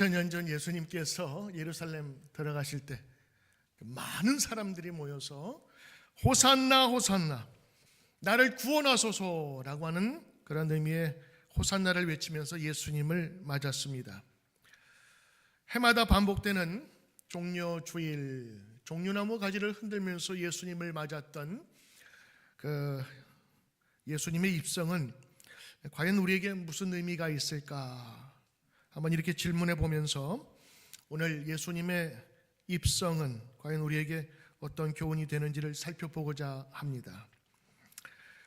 2000년 전 예수님께서 예루살렘 들어가실 때 많은 사람들이 모여서 호산나 호산나 나를 구원하소서라고 하는 그런 의미의 호산나를 외치면서 예수님을 맞았습니다. 해마다 반복되는 종려주일, 종려나무 가지를 흔들면서 예수님을 맞았던 그 예수님의 입성은 과연 우리에게 무슨 의미가 있을까? 한번 이렇게 질문해 보면서 오늘 예수님의 입성은 과연 우리에게 어떤 교훈이 되는지를 살펴보고자 합니다.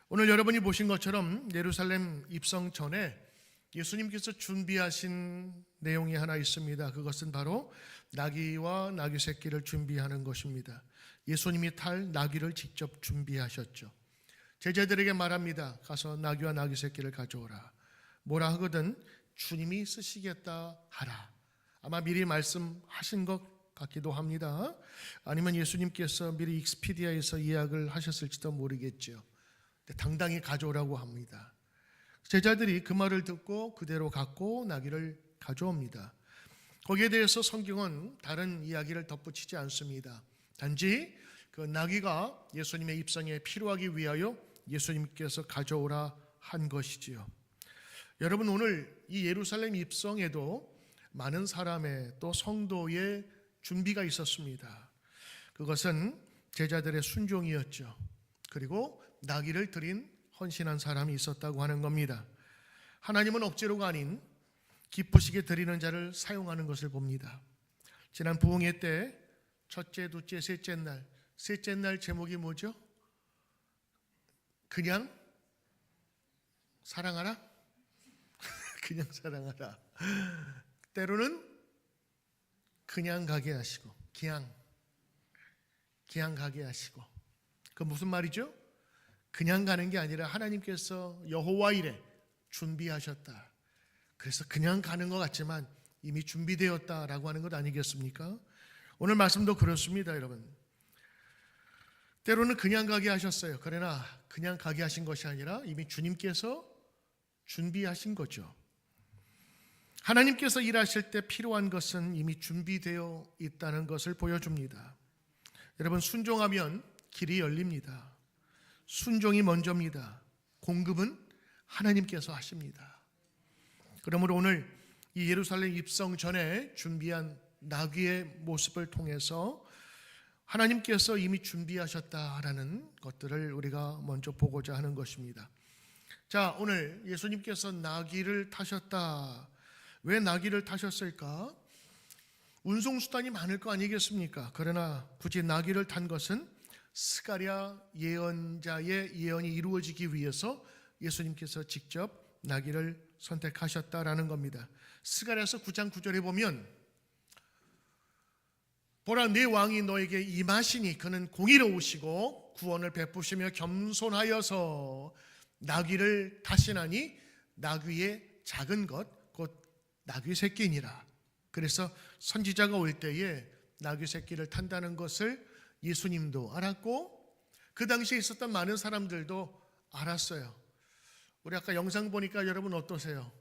오늘 여러분이 보신 것처럼 예루살렘 입성 전에 예수님께서 준비하신 내용이 하나 있습니다. 그것은 바로 나귀와 나귀 새끼를 준비하는 것입니다. 예수님이 탈 나귀를 직접 준비하셨죠. 제자들에게 말합니다. 가서 나귀와 나귀 새끼를 가져오라. 뭐라 하거든 주님이 쓰시겠다 하라. 아마 미리 말씀하신 것 같기도 합니다. 아니면 예수님께서 미리 익스피디아에서 예약을 하셨을지도 모르겠죠. 당당히 가져오라고 합니다. 제자들이 그 말을 듣고 그대로 갖고 나귀를 가져옵니다. 거기에 대해서 성경은 다른 이야기를 덧붙이지 않습니다. 단지 그 나귀가 예수님의 입성에 필요하기 위하여 예수님께서 가져오라 한 것이지요. 여러분, 오늘 이 예루살렘 입성에도 많은 사람의 또 성도의 준비가 있었습니다. 그것은 제자들의 순종이었죠. 그리고 나귀를 드린 헌신한 사람이 있었다고 하는 겁니다. 하나님은 억지로가 아닌 기쁘시게 드리는 자를 사용하는 것을 봅니다. 지난 부흥회 때 첫째, 둘째, 셋째 날 제목이 뭐죠? 그냥 사랑하라? 그냥 사랑하라. 때로는 그냥 가게 하시고 그냥 가게 하시고. 그 무슨 말이죠? 그냥 가는 게 아니라 하나님께서 여호와 이레 준비하셨다. 그래서 그냥 가는 것 같지만 이미 준비되었다라고 하는 것 아니겠습니까? 오늘 말씀도 그렇습니다, 여러분. 때로는 그냥 가게 하셨어요. 그러나 그냥 가게 하신 것이 아니라 이미 주님께서 준비하신 거죠. 하나님께서 일하실 때 필요한 것은 이미 준비되어 있다는 것을 보여줍니다. 여러분, 순종하면 길이 열립니다. 순종이 먼저입니다. 공급은 하나님께서 하십니다. 그러므로 오늘 이 예루살렘 입성 전에 준비한 나귀의 모습을 통해서 하나님께서 이미 준비하셨다라는 것들을 우리가 먼저 보고자 하는 것입니다. 자, 오늘 예수님께서 나귀를 타셨다. 왜 나귀를 타셨을까? 운송수단이 많을 거 아니겠습니까? 그러나 굳이 나귀를 탄 것은 스가랴 예언자의 예언이 이루어지기 위해서 예수님께서 직접 나귀를 선택하셨다라는 겁니다. 스가랴서 9장 9절에 보면 보라, 내 왕이 너에게 임하시니 그는 공의로우시고 구원을 베푸시며 겸손하여서 나귀를 타시나니 나귀의 작은 것 곧 나귀 새끼니라. 그래서 선지자가 올 때에 나귀 새끼를 탄다는 것을 예수님도 알았고 그 당시에 있었던 많은 사람들도 알았어요. 우리 아까 영상 보니까 여러분 어떠세요?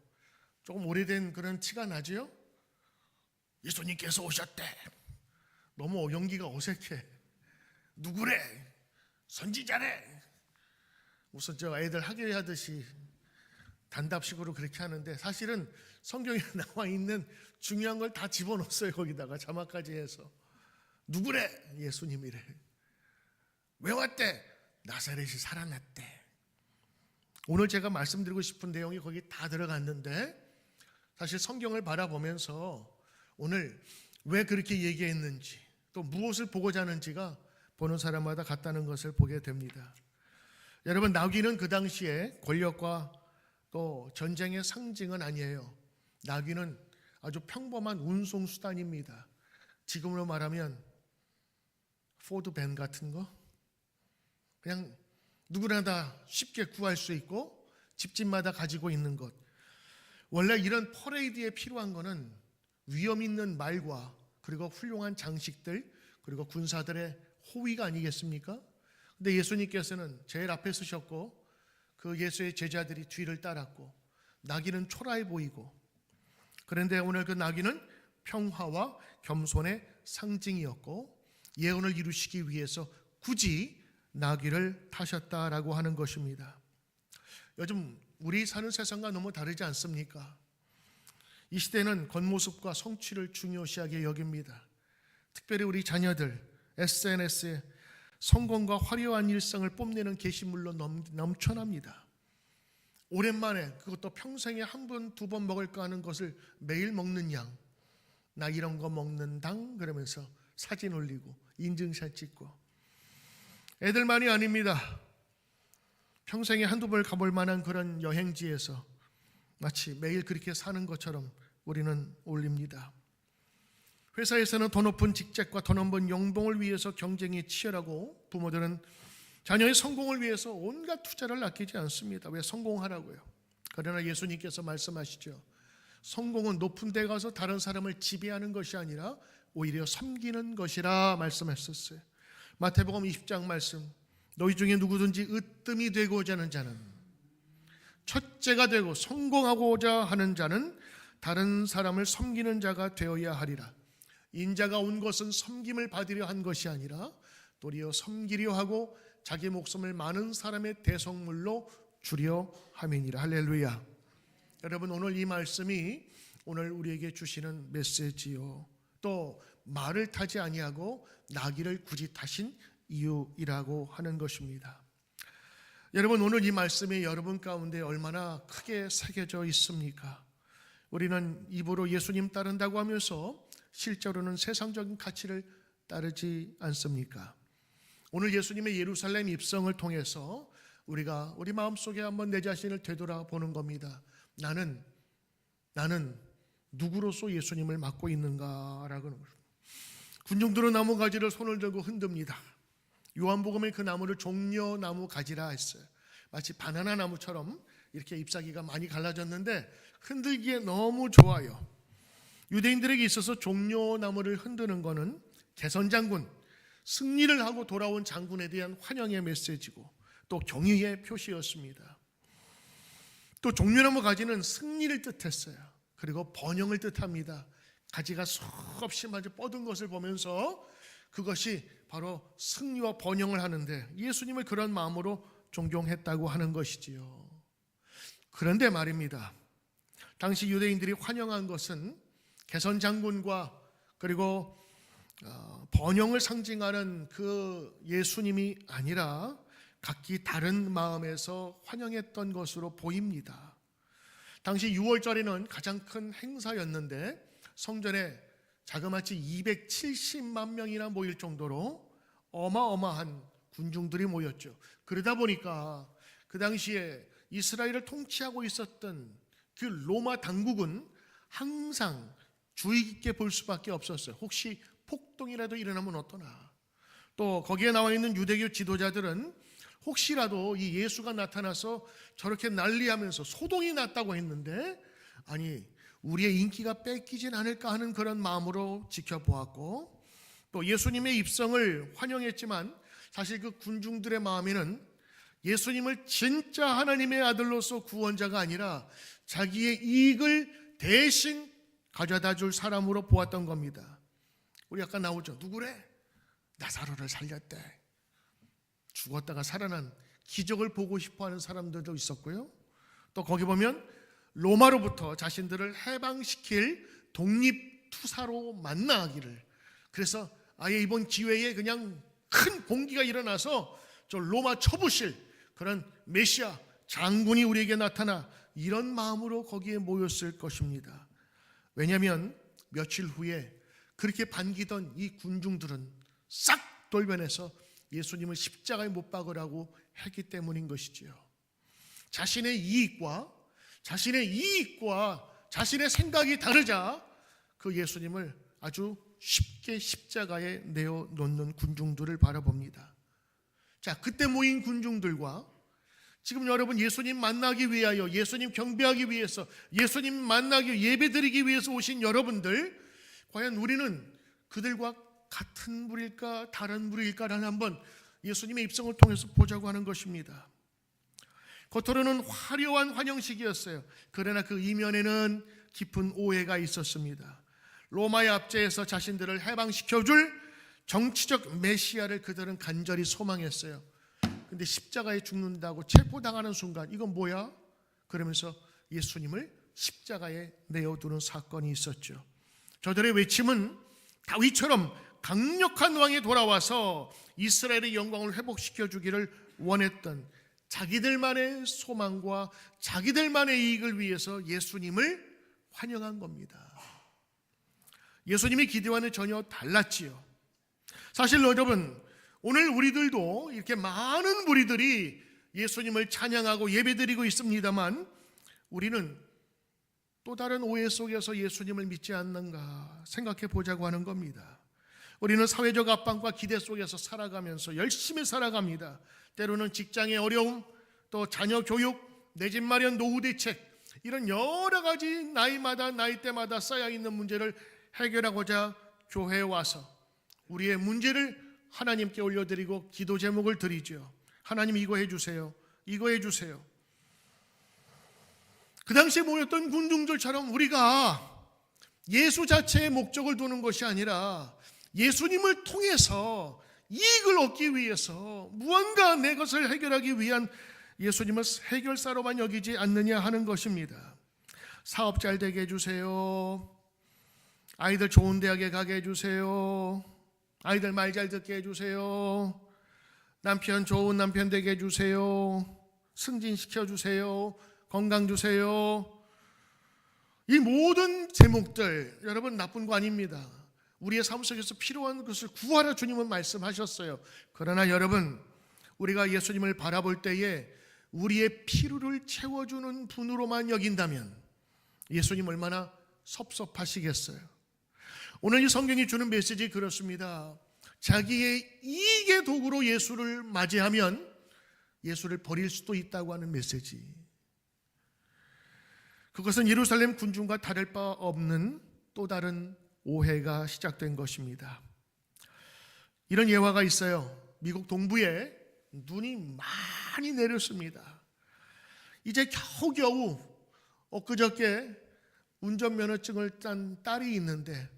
조금 오래된 그런 티가 나죠? 예수님께서 오셨대. 너무 연기가 어색해. 누구래? 선지자래. 무슨 저 애들 학예하듯이 단답식으로 그렇게 하는데 사실은 성경에 나와 있는 중요한 걸 다 집어넣었어요. 거기다가 자막까지 해서. 누구래? 예수님이래. 왜 왔대? 나사렛이 살아났대. 오늘 제가 말씀드리고 싶은 내용이 거기 다 들어갔는데 사실 성경을 바라보면서 오늘 왜 그렇게 얘기했는지 또 무엇을 보고자 하는지가 보는 사람마다 같다는 것을 보게 됩니다. 여러분, 나귀는 그 당시에 권력과 또 전쟁의 상징은 아니에요. 나귀는 아주 평범한 운송수단입니다. 지금으로 말하면 포드밴 같은 거, 그냥 누구나 다 쉽게 구할 수 있고 집집마다 가지고 있는 것. 원래 이런 퍼레이드에 필요한 거는 위험 있는 말과 그리고 훌륭한 장식들 그리고 군사들의 호위가 아니겠습니까? 근데 예수님께서는 제일 앞에 서셨고 그 예수의 제자들이 뒤를 따랐고 나귀는 초라해 보이고, 그런데 오늘 그 나귀는 평화와 겸손의 상징이었고 예언을 이루시기 위해서 굳이 나귀를 타셨다라고 하는 것입니다. 요즘 우리 사는 세상과 너무 다르지 않습니까? 이 시대는 겉모습과 성취를 중요시하게 여깁니다. 특별히 우리 자녀들 SNS에 성공과 화려한 일상을 뽐내는 게시물로 넘쳐납니다. 오랜만에, 그것도 평생에 한 번, 두 번 먹을까 하는 것을 매일 먹는 양, 나 이런 거 먹는당 그러면서 사진 올리고 인증샷 찍고. 애들만이 아닙니다. 평생에 한두 번 가볼 만한 그런 여행지에서 마치 매일 그렇게 사는 것처럼 우리는 올립니다. 회사에서는 더 높은 직책과 더 높은 연봉을 위해서 경쟁이 치열하고 부모들은 자녀의 성공을 위해서 온갖 투자를 아끼지 않습니다. 왜? 성공하라고요. 그러나 예수님께서 말씀하시죠. 성공은 높은 데 가서 다른 사람을 지배하는 것이 아니라 오히려 섬기는 것이라 말씀하셨어요. 마태복음 20장 말씀, 너희 중에 누구든지 으뜸이 되고자 하는 자는, 첫째가 되고 성공하고자 하는 자는 다른 사람을 섬기는 자가 되어야 하리라. 인자가 온 것은 섬김을 받으려 한 것이 아니라 도리어 섬기려 하고 자기 목숨을 많은 사람의 대성물로 주려 함이니라. 할렐루야. 여러분, 오늘 이 말씀이 오늘 우리에게 주시는 메시지요. 또 말을 타지 아니하고 나귀를 굳이 타신 이유이라고 하는 것입니다. 여러분, 오늘 이 말씀이 여러분 가운데 얼마나 크게 새겨져 있습니까? 우리는 입으로 예수님 따른다고 하면서 실제로는 세상적인 가치를 따르지 않습니까? 오늘 예수님의 예루살렘 입성을 통해서 우리가 우리 마음속에 한번 내 자신을 되돌아보는 겁니다. 나는 누구로서 예수님을 맡고 있는가라고 하는 거죠. 군중들은 나무 가지를 손을 들고 흔듭니다. 요한복음에 그 나무를 종려나무 가지라 했어요. 마치 바나나 나무처럼 이렇게 잎사귀가 많이 갈라졌는데 흔들기에 너무 좋아요. 유대인들에게 있어서 종려나무를 흔드는 것은 개선장군, 승리를 하고 돌아온 장군에 대한 환영의 메시지고 또 경의의 표시였습니다. 또 종려나무 가지는 승리를 뜻했어요. 그리고 번영을 뜻합니다. 가지가 수없이 마저 뻗은 것을 보면서 그것이 바로 승리와 번영을 하는데 예수님을 그런 마음으로 존경했다고 하는 것이지요. 그런데 말입니다. 당시 유대인들이 환영한 것은 개선장군과 그리고 번영을 상징하는 그 예수님이 아니라 각기 다른 마음에서 환영했던 것으로 보입니다. 당시 6월절에는 가장 큰 행사였는데 성전에 자그마치 270만 명이나 모일 정도로 어마어마한 군중들이 모였죠. 그러다 보니까 그 당시에 이스라엘을 통치하고 있었던 그 로마 당국은 항상 주의 깊게 볼 수밖에 없었어요. 혹시 폭동이라도 일어나면 어떠나. 또 거기에 나와 있는 유대교 지도자들은 혹시라도 이 예수가 나타나서 저렇게 난리하면서 소동이 났다고 했는데 아니 우리의 인기가 뺏기진 않을까 하는 그런 마음으로 지켜보았고 또 예수님의 입성을 환영했지만 사실 그 군중들의 마음에는 예수님을 진짜 하나님의 아들로서 구원자가 아니라 자기의 이익을 대신 가져다 줄 사람으로 보았던 겁니다. 우리 아까 나오죠. 누구래? 나사로를 살렸대. 죽었다가 살아난 기적을 보고 싶어하는 사람들도 있었고요. 또 거기 보면 로마로부터 자신들을 해방시킬 독립투사로 만나기를, 그래서 아예 이번 기회에 그냥 큰 공기가 일어나서 저 로마 쳐부실 그런 메시아 장군이 우리에게 나타나 이런 마음으로 거기에 모였을 것입니다. 왜냐하면 며칠 후에 그렇게 반기던 이 군중들은 싹 돌변해서 예수님을 십자가에 못 박으라고 했기 때문인 것이지요. 자신의 이익과 자신의 생각이 다르자 그 예수님을 아주 쉽게 십자가에 내어놓는 군중들을 바라봅니다. 자, 그때 모인 군중들과 지금 여러분 예수님 만나기 위하여, 예수님 경배하기 위해서, 예수님 만나기 예배드리기 위해서 오신 여러분들, 과연 우리는 그들과 같은 무리일까 다른 무리일까를 한번 예수님의 입성을 통해서 보자고 하는 것입니다. 겉으로는 화려한 환영식이었어요. 그러나 그 이면에는 깊은 오해가 있었습니다. 로마의 압제에서 자신들을 해방시켜줄 정치적 메시아를 그들은 간절히 소망했어요. 근데 십자가에 죽는다고 체포당하는 순간 이건 뭐야? 그러면서 예수님을 십자가에 내어두는 사건이 있었죠. 저들의 외침은 다윗처럼 강력한 왕이 돌아와서 이스라엘의 영광을 회복시켜 주기를 원했던 자기들만의 소망과 자기들만의 이익을 위해서 예수님을 환영한 겁니다. 예수님의 기대와는 전혀 달랐지요. 사실 여러분, 오늘 우리들도 이렇게 많은 무리들이 예수님을 찬양하고 예배드리고 있습니다만 우리는 또 다른 오해 속에서 예수님을 믿지 않는가 생각해 보자고 하는 겁니다. 우리는 사회적 압박과 기대 속에서 살아가면서 열심히 살아갑니다. 때로는 직장의 어려움, 또 자녀 교육, 내 집 마련, 노후 대책, 이런 여러 가지 나이마다 나이대마다 쌓여있는 문제를 해결하고자 교회에 와서 우리의 문제를 하나님께 올려드리고 기도 제목을 드리죠. 하나님 이거 해주세요. 이거 해주세요. 그 당시에 모였던 군중들처럼 우리가 예수 자체의 목적을 두는 것이 아니라 예수님을 통해서 이익을 얻기 위해서 무언가 내 것을 해결하기 위한 예수님을 해결사로만 여기지 않느냐 하는 것입니다. 사업 잘 되게 해주세요. 아이들 좋은 대학에 가게 해주세요. 아이들 말 잘 듣게 해주세요. 남편 좋은 남편 되게 해주세요. 승진시켜 주세요. 건강 주세요. 이 모든 제목들 여러분 나쁜 거 아닙니다. 우리의 삶 속에서 필요한 것을 구하라 주님은 말씀하셨어요. 그러나 여러분, 우리가 예수님을 바라볼 때에 우리의 필요를 채워주는 분으로만 여긴다면 예수님 얼마나 섭섭하시겠어요. 오늘 이 성경이 주는 메시지 그렇습니다. 자기의 이익의 도구로 예수를 맞이하면 예수를 버릴 수도 있다고 하는 메시지. 그것은 예루살렘 군중과 다를 바 없는 또 다른 오해가 시작된 것입니다. 이런 예화가 있어요. 미국 동부에 눈이 많이 내렸습니다. 이제 겨우겨우 엊그저께 운전면허증을 딴 딸이 있는데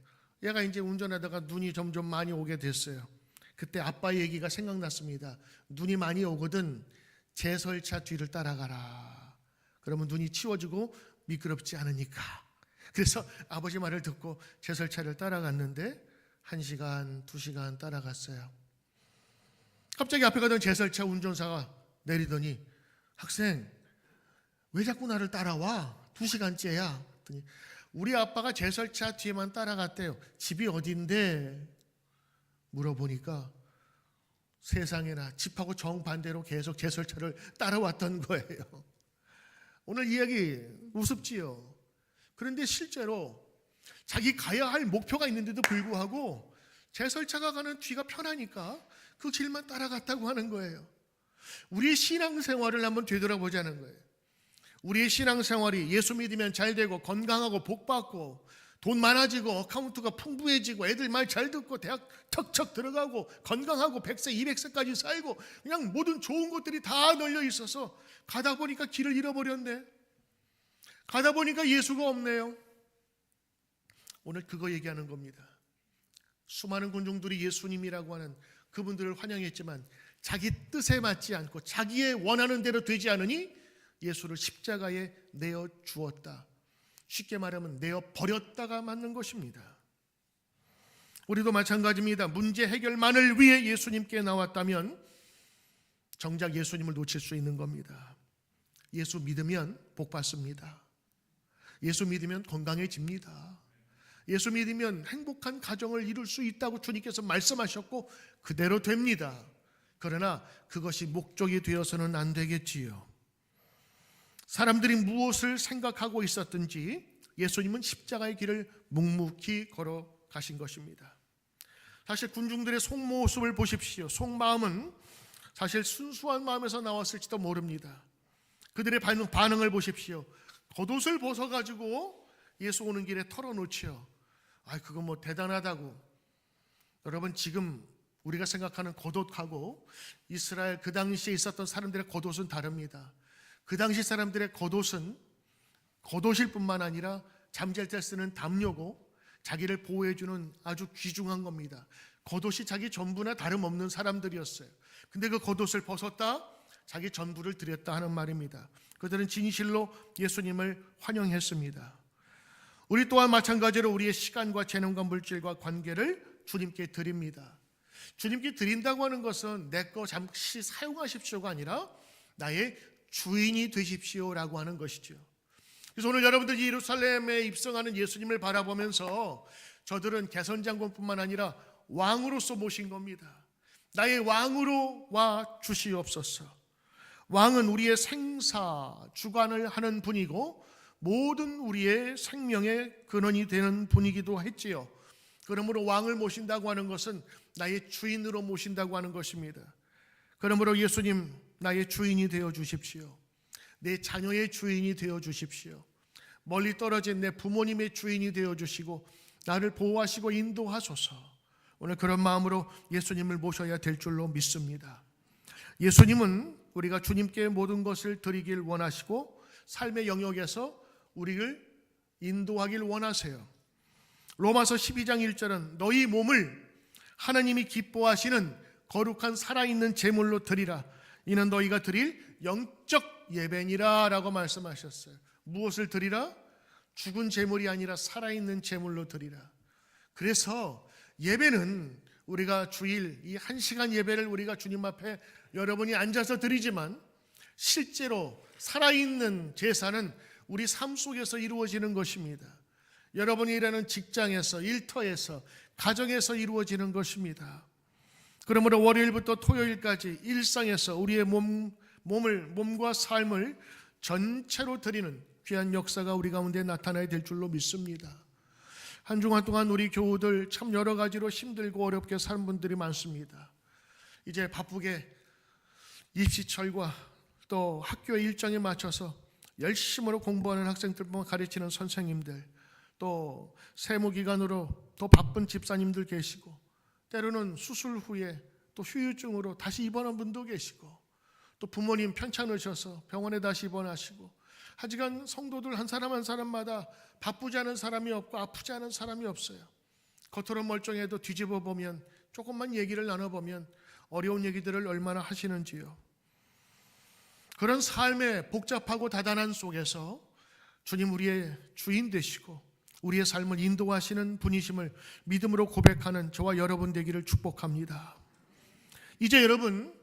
얘가 이제 운전하다가 눈이 점점 많이 오게 됐어요. 그때 아빠 얘기가 생각났습니다. 눈이 많이 오거든 제설차 뒤를 따라가라. 그러면 눈이 치워지고 미끄럽지 않으니까. 그래서 아버지 말을 듣고 제설차를 따라갔는데 1시간, 2시간 따라갔어요. 갑자기 앞에 가던 제설차 운전사가 내리더니 학생 왜 자꾸 나를 따라와? 2시간째야. 우리 아빠가 제설차 뒤에만 따라갔대요. 집이 어딘데? 물어보니까 세상에나 집하고 정반대로 계속 제설차를 따라왔던 거예요. 오늘 이야기 우습지요. 그런데 실제로 자기 가야 할 목표가 있는데도 불구하고 제설차가 가는 뒤가 편하니까 그 길만 따라갔다고 하는 거예요. 우리의 신앙생활을 한번 되돌아보자는 거예요. 우리의 신앙생활이 예수 믿으면 잘 되고 건강하고 복받고 돈 많아지고 어카운트가 풍부해지고 애들 말 잘 듣고 대학 척척 들어가고 건강하고 100세 200세까지 살고 그냥 모든 좋은 것들이 다 널려 있어서 가다 보니까 길을 잃어버렸네. 가다 보니까 예수가 없네요. 오늘 그거 얘기하는 겁니다. 수많은 군중들이 예수님이라고 하는 그분들을 환영했지만 자기 뜻에 맞지 않고 자기의 원하는 대로 되지 않으니 예수를 십자가에 내어 주었다. 쉽게 말하면 내어 버렸다가 맞는 것입니다. 우리도 마찬가지입니다. 문제 해결만을 위해 예수님께 나왔다면 정작 예수님을 놓칠 수 있는 겁니다. 예수 믿으면 복 받습니다. 예수 믿으면 건강해집니다. 예수 믿으면 행복한 가정을 이룰 수 있다고 주님께서 말씀하셨고 그대로 됩니다. 그러나 그것이 목적이 되어서는 안 되겠지요. 사람들이 무엇을 생각하고 있었든지 예수님은 십자가의 길을 묵묵히 걸어가신 것입니다. 사실 군중들의 속모습을 보십시오. 속마음은 사실 순수한 마음에서 나왔을지도 모릅니다. 그들의 반응을 보십시오. 겉옷을 벗어가지고 예수 오는 길에 털어놓지요. 그거 뭐 대단하다고. 여러분 지금 우리가 생각하는 겉옷하고 이스라엘 그 당시에 있었던 사람들의 겉옷은 다릅니다. 그 당시 사람들의 겉옷은 겉옷일 뿐만 아니라 잠잘 때 쓰는 담요고 자기를 보호해주는 아주 귀중한 겁니다. 겉옷이 자기 전부나 다름없는 사람들이었어요. 근데 그 겉옷을 벗었다 자기 전부를 드렸다 하는 말입니다. 그들은 진실로 예수님을 환영했습니다. 우리 또한 마찬가지로 우리의 시간과 재능과 물질과 관계를 주님께 드립니다. 주님께 드린다고 하는 것은 내 거 잠시 사용하십시오가 아니라 나의 주인이 되십시오라고 하는 것이죠. 그래서 오늘 여러분들이 예루살렘에 입성하는 예수님을 바라보면서 저들은 개선장군뿐만 아니라 왕으로서 모신 겁니다. 나의 왕으로 와 주시옵소서. 왕은 우리의 생사 주관을 하는 분이고 모든 우리의 생명의 근원이 되는 분이기도 했지요. 그러므로 왕을 모신다고 하는 것은 나의 주인으로 모신다고 하는 것입니다. 그러므로 예수님 나의 주인이 되어 주십시오. 내 자녀의 주인이 되어 주십시오. 멀리 떨어진 내 부모님의 주인이 되어 주시고 나를 보호하시고 인도하소서. 오늘 그런 마음으로 예수님을 모셔야 될 줄로 믿습니다. 예수님은 우리가 주님께 모든 것을 드리길 원하시고 삶의 영역에서 우리를 인도하길 원하세요. 로마서 12장 1절은 너희 몸을 하나님이 기뻐하시는 거룩한 살아있는 제물로 드리라. 이는 너희가 드릴 영적 예배니라 라고 말씀하셨어요. 무엇을 드리라? 죽은 제물이 아니라 살아있는 제물로 드리라. 그래서 예배는 우리가 주일 이 1시간 예배를 우리가 주님 앞에 여러분이 앉아서 드리지만 실제로 살아있는 제사는 우리 삶 속에서 이루어지는 것입니다. 여러분이 일하는 직장에서, 일터에서, 가정에서 이루어지는 것입니다. 그러므로 월요일부터 토요일까지 일상에서 우리의 몸과 삶을 전체로 드리는 귀한 역사가 우리 가운데 나타나야 될 줄로 믿습니다. 한 주간 동안 우리 교우들 참 여러 가지로 힘들고 어렵게 사는 분들이 많습니다. 이제 바쁘게 입시철과 또 학교의 일정에 맞춰서 열심으로 공부하는 학생들만 가르치는 선생님들, 또 세무기간으로 더 바쁜 집사님들 계시고, 때로는 수술 후에 또 후유증으로 다시 입원한 분도 계시고, 또 부모님 편찮으셔서 병원에 다시 입원하시고, 하지만 성도들 한 사람마다 바쁘지 않은 사람이 없고 아프지 않은 사람이 없어요. 겉으로 멀쩡해도 뒤집어 보면, 조금만 얘기를 나눠보면 어려운 얘기들을 얼마나 하시는지요. 그런 삶의 복잡하고 다단한 속에서 주님 우리의 주인 되시고 우리의 삶을 인도하시는 분이심을 믿음으로 고백하는 저와 여러분 되기를 축복합니다. 이제 여러분,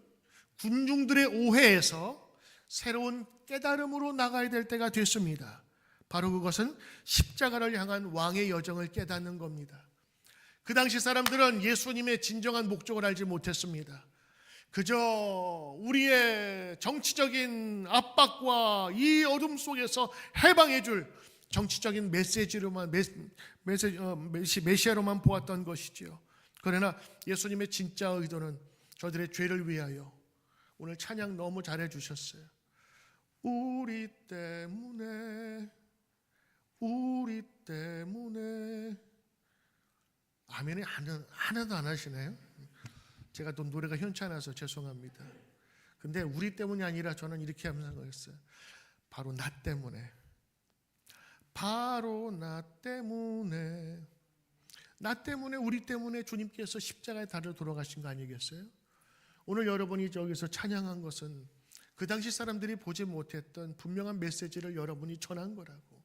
군중들의 오해에서 새로운 깨달음으로 나가야 될 때가 됐습니다. 바로 그것은 십자가를 향한 왕의 여정을 깨닫는 겁니다. 그 당시 사람들은 예수님의 진정한 목적을 알지 못했습니다. 그저 우리의 정치적인 압박과 이 어둠 속에서 해방해 줄 정치적인 메시아로만 보았던 것이지요. 그러나 예수님의 진짜 의도는 저들의 죄를 위하여, 오늘 찬양 너무 잘해 주셨어요. 우리 때문에 아멘이 하나도 안 하시네요. 제가 또 노래가 현찮아서 죄송합니다. 근데 우리 때문이 아니라 저는 이렇게 하면서 생각했어요. 바로 나 때문에 우리 때문에 주님께서 십자가에 달려 돌아가신 거 아니겠어요? 오늘 여러분이 저기서 찬양한 것은 그 당시 사람들이 보지 못했던 분명한 메시지를 여러분이 전한 거라고.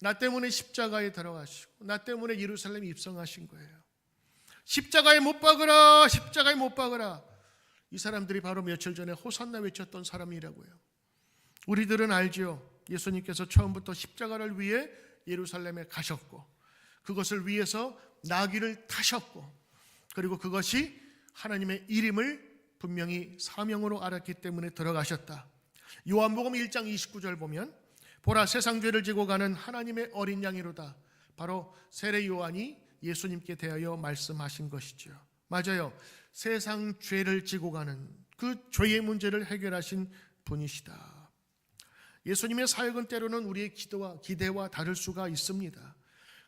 나 때문에 십자가에 들어가시고 나 때문에 예루살렘에 입성하신 거예요. 십자가에 못 박으라, 십자가에 못 박으라. 이 사람들이 바로 며칠 전에 호산나 외쳤던 사람이라고요. 우리들은 알죠. 예수님께서 처음부터 십자가를 위해 예루살렘에 가셨고, 그것을 위해서 나귀를 타셨고, 그리고 그것이 하나님의 일임을 분명히 사명으로 알았기 때문에 들어가셨다. 요한복음 1장 29절 보면, 보라 세상 죄를 지고 가는 하나님의 어린 양이로다. 바로 세례 요한이 예수님께 대하여 말씀하신 것이죠. 맞아요. 세상 죄를 지고 가는 그 죄의 문제를 해결하신 분이시다. 예수님의 사역은 때로는 우리의 기대와 다를 수가 있습니다.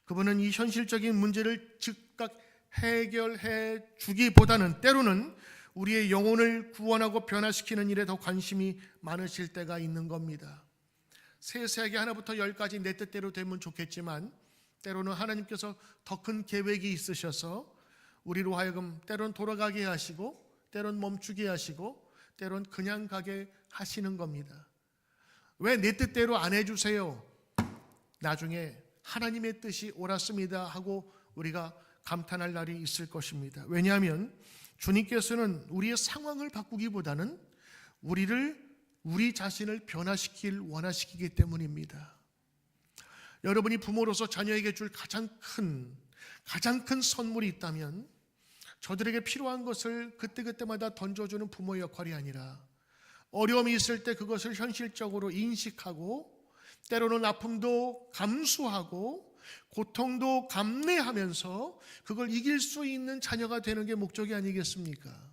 그분은 이 현실적인 문제를 즉각 해결해 주기보다는 때로는 우리의 영혼을 구원하고 변화시키는 일에 더 관심이 많으실 때가 있는 겁니다. 세세하게 하나부터 10까지 내 뜻대로 되면 좋겠지만 때로는 하나님께서 더 큰 계획이 있으셔서 우리로 하여금 때론 돌아가게 하시고 때론 멈추게 하시고 때론 그냥 가게 하시는 겁니다. 왜 내 뜻대로 안 해주세요? 나중에 하나님의 뜻이 옳았습니다 하고 우리가 감탄할 날이 있을 것입니다. 왜냐하면 주님께서는 우리의 상황을 바꾸기보다는 우리 자신을 변화시킬 원하시키기 때문입니다. 여러분이 부모로서 자녀에게 줄 가장 큰 선물이 있다면 저들에게 필요한 것을 그때그때마다 던져주는 부모의 역할이 아니라 어려움이 있을 때 그것을 현실적으로 인식하고 때로는 아픔도 감수하고 고통도 감내하면서 그걸 이길 수 있는 자녀가 되는 게 목적이 아니겠습니까?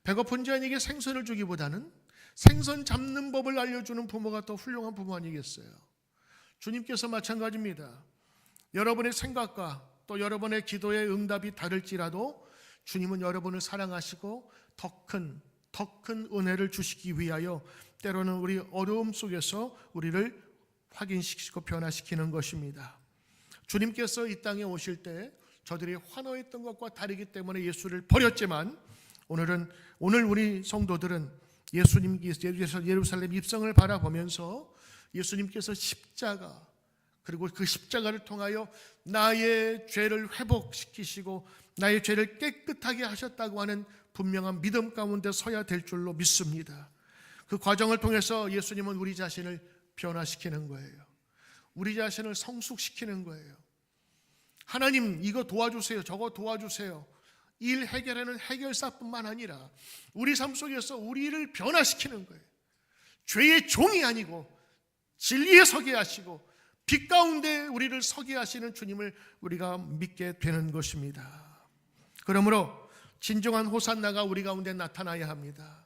배고픈 자에게 생선을 주기보다는 생선 잡는 법을 알려주는 부모가 더 훌륭한 부모 아니겠어요? 주님께서 마찬가지입니다. 여러분의 생각과 또 여러분의 기도의 응답이 다를지라도 주님은 여러분을 사랑하시고 더 큰 은혜를 주시기 위하여 때로는 우리 어려움 속에서 우리를 확인시키고 변화시키는 것입니다. 주님께서 이 땅에 오실 때 저들이 환호했던 것과 다르기 때문에 예수를 버렸지만 오늘 우리 성도들은 예수님께서 예루살렘 입성을 바라보면서 예수님께서 십자가 그리고 그 십자가를 통하여 나의 죄를 회복시키시고 나의 죄를 깨끗하게 하셨다고 하는 분명한 믿음 가운데 서야 될 줄로 믿습니다. 그 과정을 통해서 예수님은 우리 자신을 변화시키는 거예요. 우리 자신을 성숙시키는 거예요. 하나님 이거 도와주세요. 저거 도와주세요. 일 해결하는 해결사뿐만 아니라 우리 삶 속에서 우리를 변화시키는 거예요. 죄의 종이 아니고 진리에 서게 하시고 빛 가운데 우리를 서게 하시는 주님을 우리가 믿게 되는 것입니다. 그러므로 진정한 호산나가 우리 가운데 나타나야 합니다.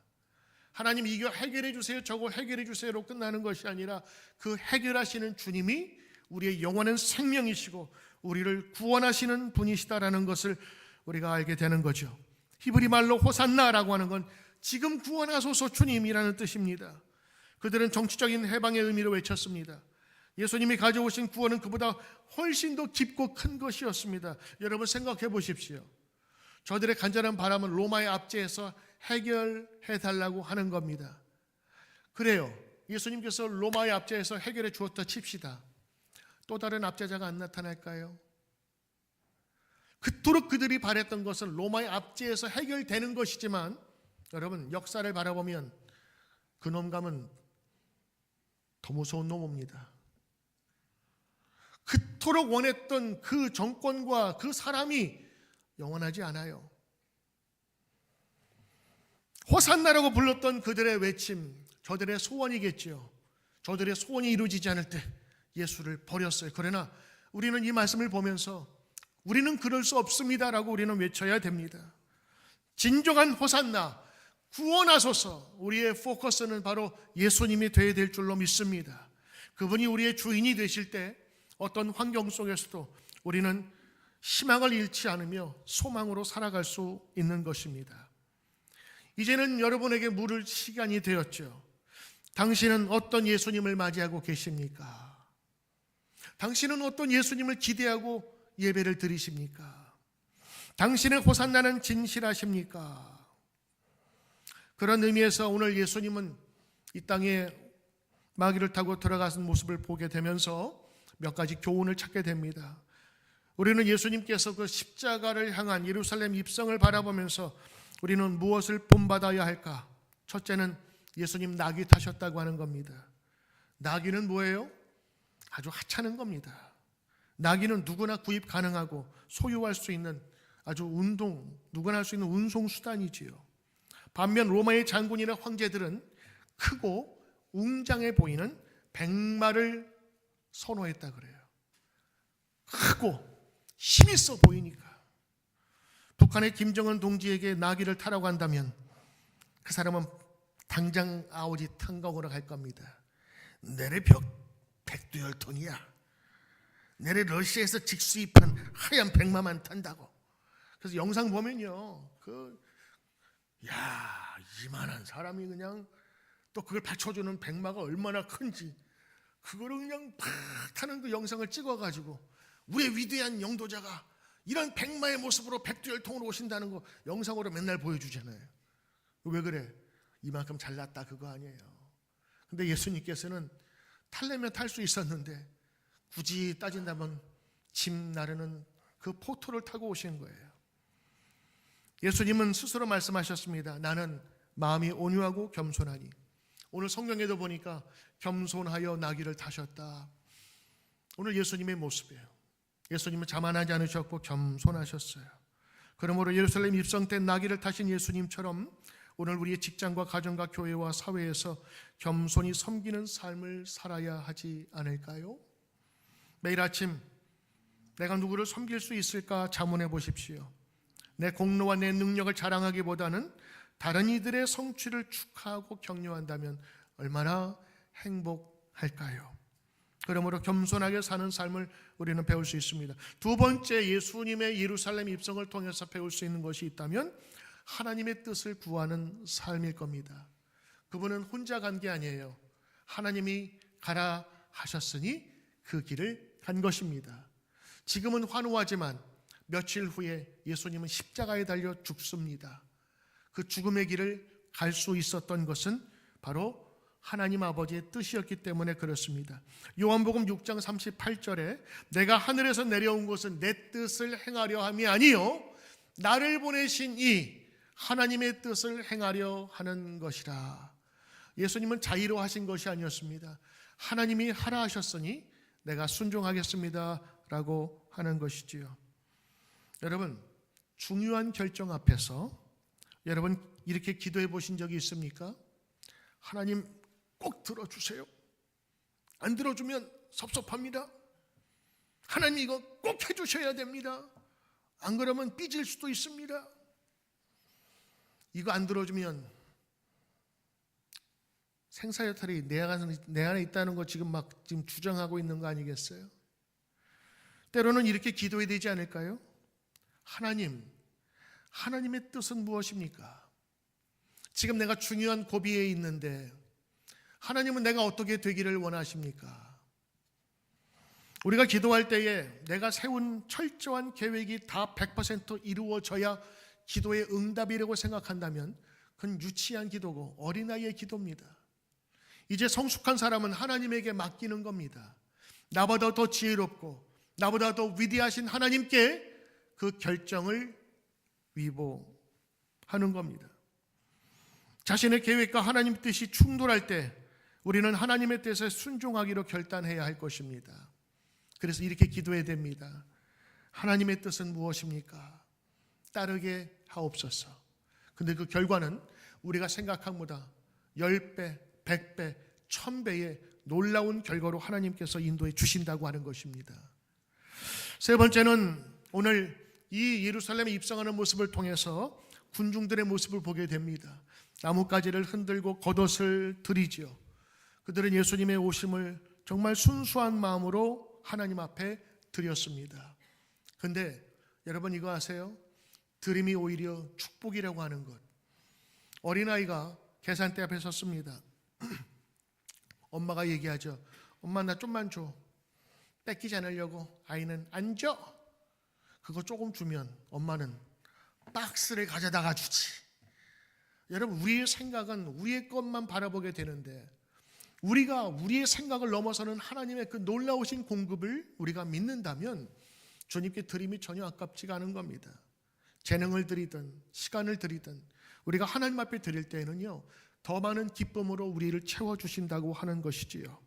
하나님 이거 해결해 주세요, 저거 해결해 주세요로 끝나는 것이 아니라 그 해결하시는 주님이 우리의 영원한 생명이시고 우리를 구원하시는 분이시다라는 것을 우리가 알게 되는 거죠. 히브리 말로 호산나라고 하는 건 지금 구원하소서 주님이라는 뜻입니다. 그들은 정치적인 해방의 의미로 외쳤습니다. 예수님이 가져오신 구원은 그보다 훨씬 더 깊고 큰 것이었습니다. 여러분 생각해 보십시오. 저들의 간절한 바람은 로마의 압제에서 해결해 달라고 하는 겁니다. 그래요. 예수님께서 로마의 압제에서 해결해 주었다 칩시다. 또 다른 압제자가 안 나타날까요? 그토록 그들이 바랬던 것은 로마의 압제에서 해결되는 것이지만 여러분 역사를 바라보면 그 놈감은 더 무서운 놈입니다. 그토록 원했던 그 정권과 그 사람이 영원하지 않아요. 호산나라고 불렀던 그들의 외침, 저들의 소원이겠지요. 저들의 소원이 이루어지지 않을 때 예수를 버렸어요. 그러나 우리는 이 말씀을 보면서 우리는 그럴 수 없습니다라고 우리는 외쳐야 됩니다. 진정한 호산나, 구원하소서. 우리의 포커스는 바로 예수님이 되어야 될 줄로 믿습니다. 그분이 우리의 주인이 되실 때 어떤 환경 속에서도 우리는 희망을 잃지 않으며 소망으로 살아갈 수 있는 것입니다. 이제는 여러분에게 물을 시간이 되었죠. 당신은 어떤 예수님을 맞이하고 계십니까? 당신은 어떤 예수님을 기대하고 예배를 드리십니까? 당신의 호산나는 진실하십니까? 그런 의미에서 오늘 예수님은 이 땅에 마귀를 타고 들어가는 모습을 보게 되면서 몇 가지 교훈을 찾게 됩니다. 우리는 예수님께서 그 십자가를 향한 예루살렘 입성을 바라보면서 우리는 무엇을 본받아야 할까? 첫째는 예수님 나귀 타셨다고 하는 겁니다. 나귀는 뭐예요? 아주 하찮은 겁니다. 나귀는 누구나 구입 가능하고 소유할 수 있는 아주 누구나 할 수 있는 운송 수단이지요. 반면 로마의 장군이나 황제들은 크고 웅장해 보이는 백마를 선호했다 그래요. 크고 힘있어 보이니까. 북한의 김정은 동지에게 나귀를 타라고 한다면 그 사람은 당장 아우지 탄광으로 갈 겁니다. 내래 백두혈통이야. 내래 러시아에서 직수입한 하얀 백마만 탄다고. 그래서 영상 보면요, 이만한 사람이 그냥 또 그걸 받쳐주는 백마가 얼마나 큰지 그거를 그냥 팍 타는 그 영상을 찍어가지고 우리의 위대한 영도자가 이런 백마의 모습으로 백두혈통으로 오신다는 거 영상으로 맨날 보여주잖아요. 왜 그래? 이만큼 잘났다 그거 아니에요. 근데 예수님께서는 탈려면 탈 수 있었는데 굳이 따진다면 짐 나르는 그 포토를 타고 오신 거예요. 예수님은 스스로 말씀하셨습니다. 나는 마음이 온유하고 겸손하니. 오늘 성경에도 보니까 겸손하여 나귀를 타셨다. 오늘 예수님의 모습이에요. 예수님은 자만하지 않으셨고 겸손하셨어요. 그러므로 예루살렘 입성 때 나귀를 타신 예수님처럼 오늘 우리의 직장과 가정과 교회와 사회에서 겸손히 섬기는 삶을 살아야 하지 않을까요? 매일 아침 내가 누구를 섬길 수 있을까 자문해 보십시오. 내 공로와 내 능력을 자랑하기보다는 다른 이들의 성취를 축하하고 격려한다면 얼마나 행복할까요? 그러므로 겸손하게 사는 삶을 우리는 배울 수 있습니다. 두 번째, 예수님의 예루살렘 입성을 통해서 배울 수 있는 것이 있다면 하나님의 뜻을 구하는 삶일 겁니다. 그분은 혼자 간 게 아니에요. 하나님이 가라 하셨으니 그 길을 간 것입니다. 지금은 환호하지만 며칠 후에 예수님은 십자가에 달려 죽습니다. 그 죽음의 길을 갈 수 있었던 것은 바로 하나님 아버지의 뜻이었기 때문에 그렇습니다. 요한복음 6장 38절에 내가 하늘에서 내려온 것은 내 뜻을 행하려 함이 아니요 나를 보내신 이 하나님의 뜻을 행하려 하는 것이라. 예수님은 자의로 하신 것이 아니었습니다. 하나님이 하라 하셨으니 내가 순종하겠습니다 라고 하는 것이지요. 여러분, 중요한 결정 앞에서 여러분 이렇게 기도해 보신 적이 있습니까? 하나님 꼭 들어주세요. 안 들어주면 섭섭합니다. 하나님 이거 꼭 해주셔야 됩니다. 안 그러면 삐질 수도 있습니다. 이거 안 들어주면 생사여탈이 내 안에 있다는 거 지금 주장하고 있는 거 아니겠어요? 때로는 이렇게 기도해야 되지 않을까요? 하나님의 뜻은 무엇입니까? 지금 내가 중요한 고비에 있는데 하나님은 내가 어떻게 되기를 원하십니까? 우리가 기도할 때에 내가 세운 철저한 계획이 다 100% 이루어져야 기도의 응답이라고 생각한다면 그건 유치한 기도고 어린아이의 기도입니다. 이제 성숙한 사람은 하나님에게 맡기는 겁니다. 나보다 더 지혜롭고 나보다 더 위대하신 하나님께 그 결정을 위보하는 겁니다. 자신의 계획과 하나님 뜻이 충돌할 때 우리는 하나님의 뜻에 순종하기로 결단해야 할 것입니다. 그래서 이렇게 기도해야 됩니다. 하나님의 뜻은 무엇입니까? 따르게 하옵소서. 근데 그 결과는 우리가 생각한 것보다 10배, 100배, 1000배의 놀라운 결과로 하나님께서 인도해 주신다고 하는 것입니다. 세 번째는 오늘 이 예루살렘에 입성하는 모습을 통해서 군중들의 모습을 보게 됩니다. 나뭇가지를 흔들고 겉옷을 드리지요. 그들은 예수님의 오심을 정말 순수한 마음으로 하나님 앞에 드렸습니다. 그런데 여러분 이거 아세요? 드림이 오히려 축복이라고 하는 것. 어린아이가 계산대 앞에 섰습니다. 엄마가 얘기하죠. 엄마 나 좀만 줘. 뺏기지 않으려고. 아이는 안 줘. 그거 조금 주면 엄마는 박스를 가져다가 주지. 여러분 우리의 생각은 우리의 것만 바라보게 되는데 우리가 우리의 생각을 넘어서는 하나님의 그 놀라우신 공급을 우리가 믿는다면 주님께 드림이 전혀 아깝지가 않은 겁니다. 재능을 드리든 시간을 드리든 우리가 하나님 앞에 드릴 때에는요 더 많은 기쁨으로 우리를 채워주신다고 하는 것이지요.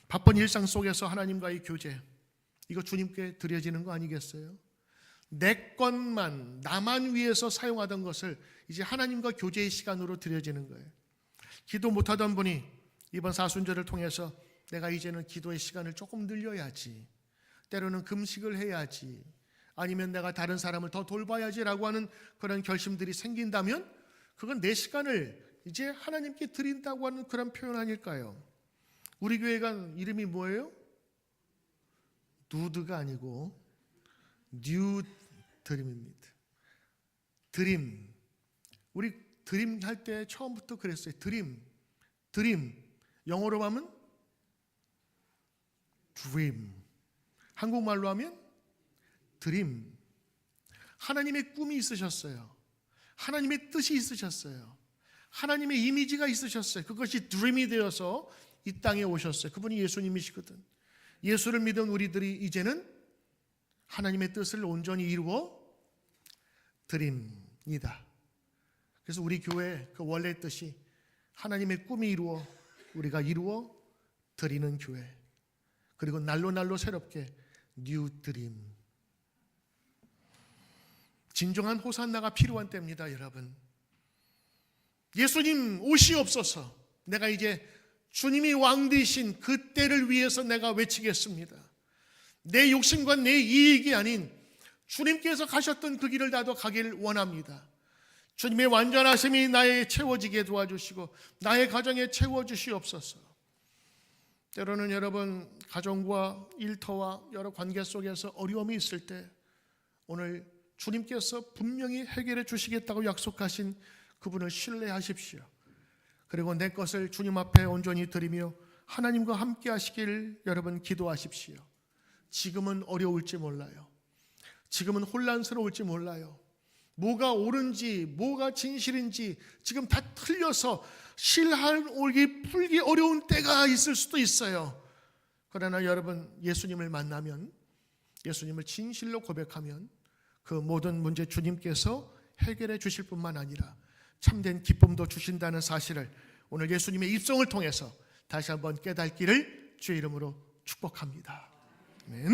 바쁜 일상 속에서 하나님과의 교제, 이거 주님께 드려지는 거 아니겠어요? 내 것만 나만 위해서 사용하던 것을 이제 하나님과 교제의 시간으로 드려지는 거예요. 기도 못하던 분이 이번 사순절을 통해서 내가 이제는 기도의 시간을 조금 늘려야지, 때로는 금식을 해야지, 아니면 내가 다른 사람을 더 돌봐야지라고 하는 그런 결심들이 생긴다면 그건 내 시간을 이제 하나님께 드린다고 하는 그런 표현 아닐까요? 우리 교회가 이름이 뭐예요? 누드가 아니고 뉴 드림입니다. 드림. 우리 드림 할 때 처음부터 그랬어요. 드림. 영어로 하면 dream. 한국말로 하면 드림. 하나님의 꿈이 있으셨어요. 하나님의 뜻이 있으셨어요. 하나님의 이미지가 있으셨어요. 그것이 드림이 되어서 이 땅에 오셨어요. 그분이 예수님이시거든. 예수를 믿은 우리들이 이제는 하나님의 뜻을 온전히 이루어 드립니다. 그래서 우리 교회 그 원래 뜻이 하나님의 꿈이 우리가 이루어 드리는 교회. 그리고 날로 새롭게 뉴 드림. 진정한 호산나가 필요한 때입니다, 여러분. 예수님 오시옵소서. 내가 이제 주님이 왕 되신 그 때를 위해서 내가 외치겠습니다. 내 욕심과 내 이익이 아닌 주님께서 가셨던 그 길을 나도 가길 원합니다. 주님의 완전하심이 나에 채워지게 도와주시고 나의 가정에 채워주시옵소서. 때로는 여러분 가정과 일터와 여러 관계 속에서 어려움이 있을 때 오늘 주님께서 분명히 해결해 주시겠다고 약속하신 그분을 신뢰하십시오. 그리고 내 것을 주님 앞에 온전히 드리며 하나님과 함께 하시길 여러분 기도하십시오. 지금은 어려울지 몰라요. 지금은 혼란스러울지 몰라요. 뭐가 옳은지 뭐가 진실인지 지금 다 틀려서 실하기 풀기 어려운 때가 있을 수도 있어요. 그러나 여러분 예수님을 만나면, 예수님을 진실로 고백하면 그 모든 문제 주님께서 해결해 주실 뿐만 아니라 참된 기쁨도 주신다는 사실을 오늘 예수님의 입성을 통해서 다시 한번 깨닫기를 주의 이름으로 축복합니다. 아멘.